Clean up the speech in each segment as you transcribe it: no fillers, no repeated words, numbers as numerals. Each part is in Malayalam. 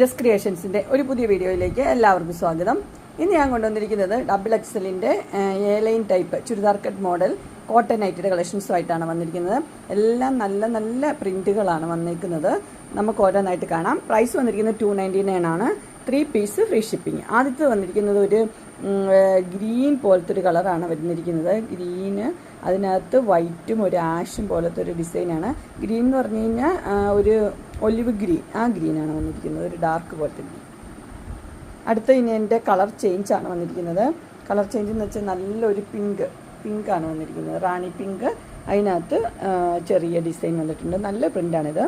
ജസ്റ്റ് ക്രിയേഷൻസിൻ്റെ ഒരു പുതിയ വീഡിയോയിലേക്ക് എല്ലാവർക്കും സ്വാഗതം. ഇന്ന് ഞാൻ കൊണ്ടുവന്നിരിക്കുന്നത് ഡബിൾ എക്സലിൻ്റെ A line type churidar cut model cotton നൈറ്റിയുടെ കളക്ഷൻസുമായിട്ടാണ് വന്നിരിക്കുന്നത്. എല്ലാം നല്ല നല്ല പ്രിൻറ്റുകളാണ് വന്നിരിക്കുന്നത്. നമുക്ക് ഓരോന്നായിട്ട് കാണാം. പ്രൈസ് വന്നിരിക്കുന്നത് 299 ആണ്. 3 പീസ് ഫ്രീ ഷിപ്പിംഗ്. ആദ്യത്തെ വന്നിരിക്കുന്നത് ഒരു ഗ്രീൻ പോലത്തെ ഒരു കളറാണ് വന്നിരിക്കുന്നത്. ഗ്രീന് അതിനകത്ത് വൈറ്റും ഒരു ആഷും പോലത്തെ ഒരു ഡിസൈനാണ്. ഗ്രീൻ എന്ന് പറഞ്ഞു കഴിഞ്ഞാൽ ഒരു ഒലിവ് ഗ്രീൻ, ആ ഗ്രീനാണ് വന്നിരിക്കുന്നത്, ഒരു ഡാർക്ക് പോലത്തെ ഗ്രീൻ. അടുത്ത ഇനി എൻ്റെ കളർ ചേഞ്ചാണ് വന്നിരിക്കുന്നത്. കളർ ചേഞ്ച് എന്ന് വെച്ചാൽ നല്ലൊരു പിങ്കാണ് വന്നിരിക്കുന്നത്, റാണി പിങ്ക്. അതിനകത്ത് ചെറിയ ഡിസൈൻ വന്നിട്ടുണ്ട്, നല്ല പ്രിൻ്റാണിത്.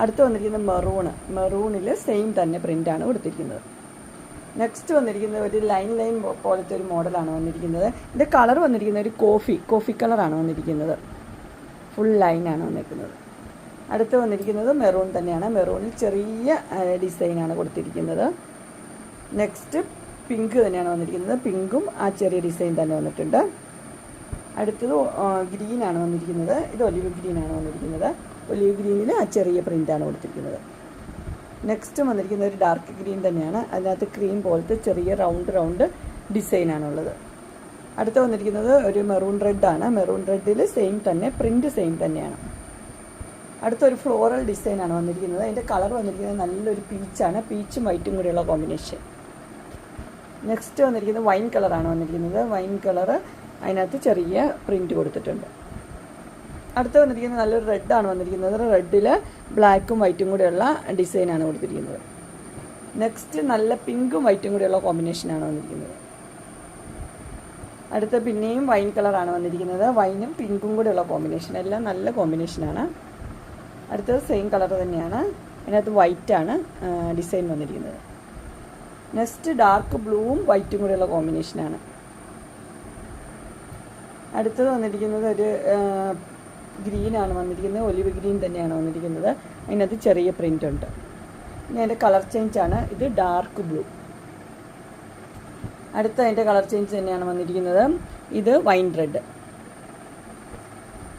അടുത്ത് വന്നിരിക്കുന്നത് മെറൂണിൽ സെയിം തന്നെ പ്രിൻ്റാണ് കൊടുത്തിരിക്കുന്നത്. നെക്സ്റ്റ് വന്നിരിക്കുന്നത് ഒരു ലൈൻ പോലത്തെ ഒരു മോഡലാണ് വന്നിരിക്കുന്നത്. ഇതിൻ്റെ കളർ വന്നിരിക്കുന്നത് ഒരു കോഫി കളറാണ് വന്നിരിക്കുന്നത്. ഫുൾ ലൈനാണ് വന്നിരിക്കുന്നത്. അടുത്ത് വന്നിരിക്കുന്നത് മെറൂൺ തന്നെയാണ്. മെറൂണിൽ ചെറിയ ഡിസൈനാണ് കൊടുത്തിരിക്കുന്നത്. നെക്സ്റ്റ് പിങ്ക് തന്നെയാണ് വന്നിരിക്കുന്നത്. പിങ്കും ആ ചെറിയ ഡിസൈൻ തന്നെ വന്നിട്ടുണ്ട്. അടുത്തത് ഗ്രീനാണ് വന്നിരിക്കുന്നത്. ഇത് ഒലിവ് ഗ്രീനാണ് വന്നിരിക്കുന്നത്. ഒലിവ് ഗ്രീനിൽ ആ ചെറിയ പ്രിൻ്റാണ് കൊടുത്തിരിക്കുന്നത്. നെക്സ്റ്റ് വന്നിരിക്കുന്നത് ഒരു ഡാർക്ക് ഗ്രീൻ തന്നെയാണ്. അതിനകത്ത് ക്രീം പോലത്തെ ചെറിയ റൗണ്ട് ഡിസൈനാണുള്ളത്. അടുത്ത് വന്നിരിക്കുന്നത് ഒരു മെറൂൺ റെഡാണ്. മെറൂൺ റെഡിൽ സെയിം തന്നെ പ്രിൻ്റ് സെയിം തന്നെയാണ്. അടുത്തൊരു ഫ്ലോറൽ ഡിസൈനാണ് വന്നിരിക്കുന്നത്. അതിൻ്റെ കളർ വന്നിരിക്കുന്നത് നല്ലൊരു പീച്ചാണ്. പീച്ചും വൈറ്റും കൂടിയുള്ള കോമ്പിനേഷൻ. നെക്സ്റ്റ് വന്നിരിക്കുന്നത് വൈൻ കളറാണ് വന്നിരിക്കുന്നത്. വൈൻ കളറ് അതിനകത്ത് ചെറിയ പ്രിൻ്റ് കൊടുത്തിട്ടുണ്ട്. അടുത്ത് വന്നിരിക്കുന്നത് നല്ലൊരു റെഡാണ് വന്നിരിക്കുന്നത്. റെഡിൽ ബ്ലാക്കും വൈറ്റും കൂടെയുള്ള ഡിസൈനാണ് കൊടുത്തിരിക്കുന്നത്. നെക്സ്റ്റ് നല്ല പിങ്കും വൈറ്റും കൂടെയുള്ള കോമ്പിനേഷനാണ് വന്നിരിക്കുന്നത്. അടുത്ത പിന്നെയും വൈൻ കളറാണ് വന്നിരിക്കുന്നത്. വൈനും പിങ്കും കൂടെയുള്ള കോമ്പിനേഷൻ, എല്ലാം നല്ല കോമ്പിനേഷനാണ്. അടുത്തത് സെയിം കളർ തന്നെയാണ്. അതിനകത്ത് വൈറ്റാണ് ഡിസൈൻ വന്നിരിക്കുന്നത്. നെക്സ്റ്റ് ഡാർക്ക് ബ്ലൂവും വൈറ്റും കൂടെയുള്ള കോമ്പിനേഷനാണ്. അടുത്തത് വന്നിരിക്കുന്നത് ഒരു ഗ്രീനാണ് വന്നിരിക്കുന്നത്. ഒലിവ് ഗ്രീൻ തന്നെയാണ് വന്നിരിക്കുന്നത്. അതിനകത്ത് ചെറിയ പ്രിൻ്റ് ഉണ്ട്. ഇനി അതിൻ്റെ കളർ ചേഞ്ചാണ്. ഇത് ഡാർക്ക് ബ്ലൂ. അടുത്ത അതിൻ്റെ കളർ ചേഞ്ച് തന്നെയാണ് വന്നിരിക്കുന്നത്. ഇത് വൈൻ റെഡ്.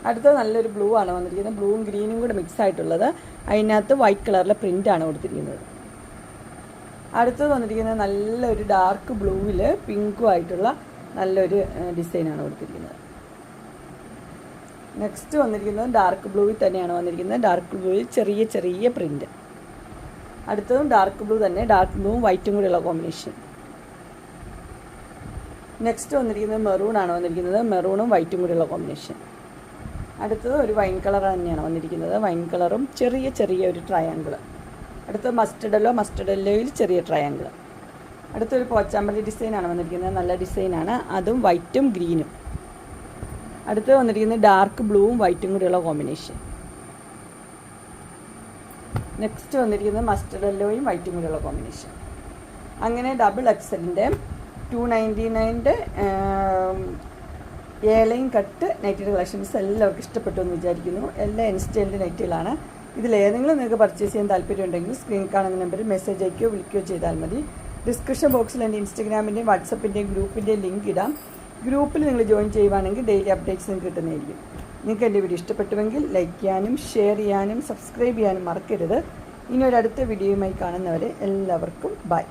അടുത്തത് നല്ലൊരു ബ്ലൂ ആണ് വന്നിരിക്കുന്നത്. ബ്ലൂവും ഗ്രീനും കൂടെ മിക്സ് ആയിട്ടുള്ളത്. അതിനകത്ത് വൈറ്റ് കളറിലെ പ്രിൻ്റാണ് കൊടുത്തിരിക്കുന്നത്. അടുത്തത് വന്നിരിക്കുന്നത് നല്ലൊരു ഡാർക്ക് ബ്ലൂവിൽ പിങ്കും ആയിട്ടുള്ള നല്ലൊരു ഡിസൈനാണ് കൊടുത്തിരിക്കുന്നത്. നെക്സ്റ്റ് വന്നിരിക്കുന്നത് ഡാർക്ക് ബ്ലൂവിൽ തന്നെയാണ് വന്നിരിക്കുന്നത്. ഡാർക്ക് ബ്ലൂവിൽ ചെറിയ പ്രിൻ്റ്. അടുത്തതും ഡാർക്ക് ബ്ലൂ തന്നെ, ഡാർക്ക് ബ്ലൂവും വൈറ്റും കൂടെയുള്ള കോമ്പിനേഷൻ. നെക്സ്റ്റ് വന്നിരിക്കുന്നത് മെറൂൺ ആണ് വന്നിരിക്കുന്നത്. മെറൂണും വൈറ്റും കൂടെയുള്ള കോമ്പിനേഷൻ. അടുത്തത് ഒരു വൈൻ കളർ തന്നെയാണ് വന്നിരിക്കുന്നത്. വൈൻ കളറും ചെറിയ ഒരു ട്രയാങ്കിൾ. അടുത്തത് മസ്റ്റർഡ് ചെറിയ ട്രയാങ്കിൾ. അടുത്തൊരു പോച്ചാമ്പള്ളി ഡിസൈനാണ് വന്നിരിക്കുന്നത്. നല്ല ഡിസൈനാണ്. അതും വൈറ്റും ഗ്രീനും. അടുത്ത് വന്നിരിക്കുന്നത് ഡാർക്ക് ബ്ലൂവും വൈറ്റും കൂടിയുള്ള കോമ്പിനേഷൻ. നെക്സ്റ്റ് വന്നിരിക്കുന്നത് മസ്റ്റർഡ് യെല്ലോയും വൈറ്റും കൂടിയുള്ള കോമ്പിനേഷൻ. അങ്ങനെ ഡബിൾ എക്സലിൻ്റെ 299 എ ലൈൻ കട്ട് നൈറ്റിയുടെ കളക്ഷൻസ് എല്ലാവർക്കും ഇഷ്ടപ്പെട്ടു എന്ന് വിചാരിക്കുന്നു. എല്ലാ ഇൻസ്റ്റൈലിൻ്റെ നൈറ്റുകളാണ്. ഇതിലേതെങ്കിലും നിങ്ങൾക്ക് പർച്ചേസ് ചെയ്യാൻ താല്പര്യമുണ്ടെങ്കിൽ സ്ക്രീൻ കാണുന്ന നമ്പറിൽ മെസ്സേജ് അയക്കുകയോ വിളിക്കുകയോ ചെയ്താൽ മതി. ഡിസ്ക്രിപ്ഷൻ ബോക്സിൽ എൻ്റെ ഇൻസ്റ്റഗ്രാമിൻ്റെയും വാട്സപ്പിൻ്റെയും ഗ്രൂപ്പിൻ്റെയും ലിങ്ക് ഇടാം. ഗ്രൂപ്പിൽ നിങ്ങൾ ജോയിൻ ചെയ്യുവാണെങ്കിൽ ഡെയിലി അപ്ഡേറ്റ്സ് നിങ്ങൾക്ക് കിട്ടുന്നതായിരിക്കും. നിങ്ങൾക്ക് എൻ്റെ വീഡിയോ ഇഷ്ടപ്പെട്ടുവെങ്കിൽ ലൈക്ക് ചെയ്യാനും ഷെയർ ചെയ്യാനും സബ്സ്ക്രൈബ് ചെയ്യാനും മറക്കരുത്. ഇനി ഒരു അടുത്ത വീഡിയോയുമായി കാണുന്നവരെ എല്ലാവർക്കും ബൈ.